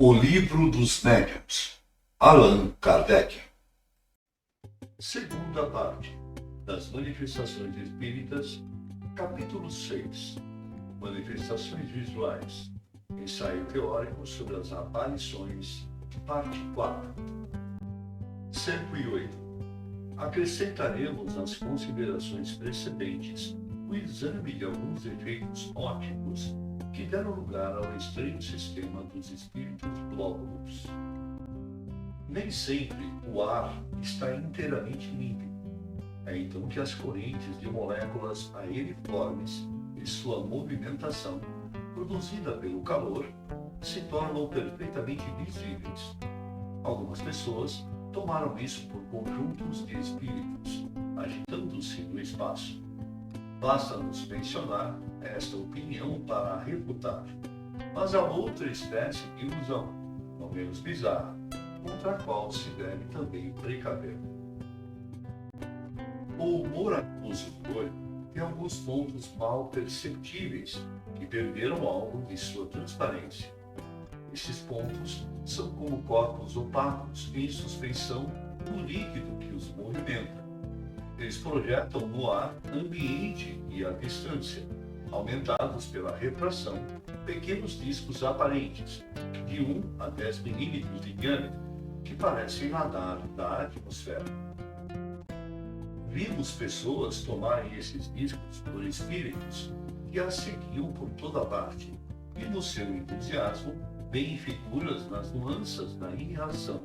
O Livro dos Médiuns, Allan Kardec. Segunda parte das Manifestações Espíritas, capítulo 6. Manifestações Visuais. Ensaio teórico sobre as aparições, parte 4. 108. Acrescentaremos às considerações precedentes o exame de alguns efeitos ópticos que deram lugar ao estranho sistema dos espíritos glóbulos. Nem sempre o ar está inteiramente límpido. É então que as correntes de moléculas aeriformes e sua movimentação, produzida pelo calor, se tornam perfeitamente visíveis. Algumas pessoas tomaram isso por conjuntos de espíritos, agitando-se no espaço. Basta-nos mencionar esta opinião para a refutar. Mas há outra espécie de ilusão, não menos bizarra, contra a qual se deve também precaver. O humor acuoso do olho tem alguns pontos mal perceptíveis que perderam algo de sua transparência. Esses pontos são como corpos opacos em suspensão no líquido que os movimenta. Eles projetam no ar ambiente e a distância, aumentados pela refração, pequenos discos aparentes, de 1 a 10 milímetros de diâmetro, que parecem nadar da atmosfera. Vimos pessoas tomarem esses discos por espíritos que as seguiam por toda parte, e no seu entusiasmo veem figuras nas nuances da irradiação,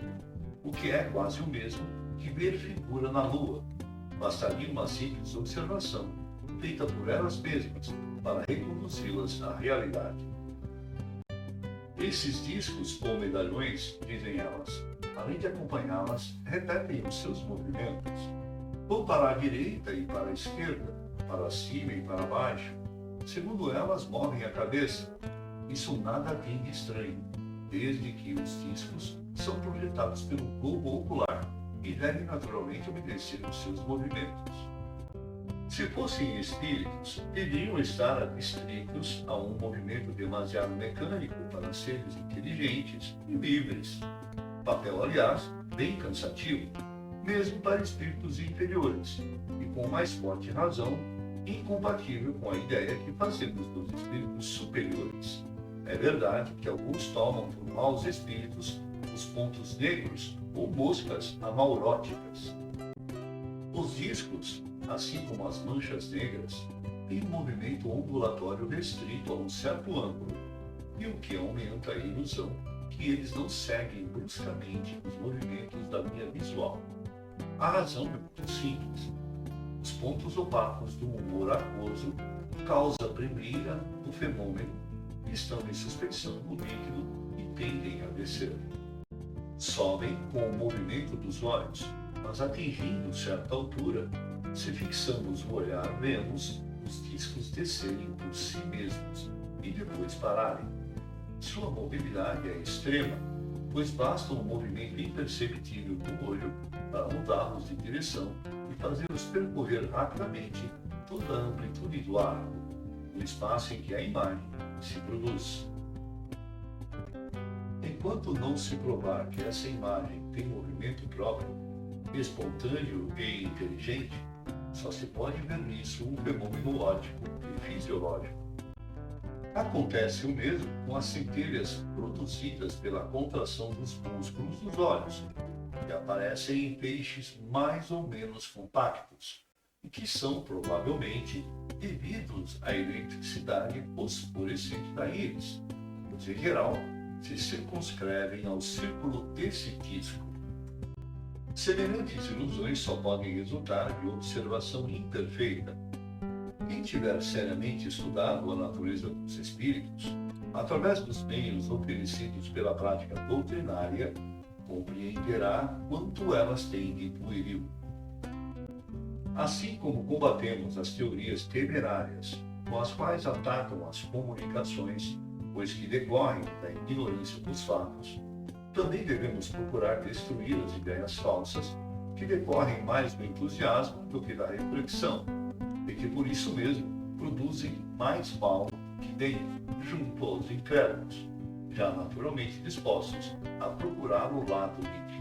o que é quase o mesmo que ver figura na Lua. Bastaria uma simples observação, feita por elas mesmas, para reconduzi-las à realidade. Esses discos ou medalhões, dizem elas, além de acompanhá-las, repetem os seus movimentos. Vão para a direita e para a esquerda, para cima e para baixo. Segundo elas, movem a cabeça. Isso nada tem de estranho, desde que os discos são projetados pelo globo ocular e devem naturalmente obedecer aos seus movimentos. Se fossem espíritos, deveriam estar adstritos a um movimento demasiado mecânico para seres inteligentes e livres. Papel, aliás, bem cansativo, mesmo para espíritos inferiores, e com mais forte razão, incompatível com a ideia que fazemos dos espíritos superiores. É verdade que alguns tomam por maus espíritos os pontos negros ou moscas amauróticas. Os discos, assim como as manchas negras, têm um movimento ondulatório restrito a um certo ângulo, e o que aumenta a ilusão que eles não seguem bruscamente os movimentos da linha visual. A razão é muito simples. Os pontos opacos do humor aquoso causam primeira do fenômeno, estão em suspensão no líquido e tendem a descer. Sobem com o movimento dos olhos, mas atingindo certa altura, se fixamos o olhar, vemos os discos descerem por si mesmos e depois pararem. Sua mobilidade é extrema, pois basta um movimento imperceptível do olho para mudá-los de direção e fazê-los percorrer rapidamente toda a amplitude do arco, no espaço em que a imagem se produz. Enquanto não se provar que essa imagem tem movimento próprio, espontâneo e inteligente, só se pode ver nisso um fenômeno óptico e fisiológico. Acontece o mesmo com as centelhas produzidas pela contração dos músculos dos olhos, que aparecem em peixes mais ou menos compactos, e que são provavelmente devidos à eletricidade fosforescente da íris, pois em geral se circunscrevem ao círculo desse disco. Semelhantes ilusões só podem resultar de observação imperfeita. Quem tiver seriamente estudado a natureza dos espíritos, através dos meios oferecidos pela prática doutrinária, compreenderá quanto elas têm de pueril. Assim como combatemos as teorias temerárias, com as quais atacam as comunicações, pois que decorrem da ignorância dos fatos, também devemos procurar destruir as ideias falsas que decorrem mais do entusiasmo do que da reflexão, e que por isso mesmo produzem mais mal que bem junto aos incrédulos, já naturalmente dispostos a procurar o lado que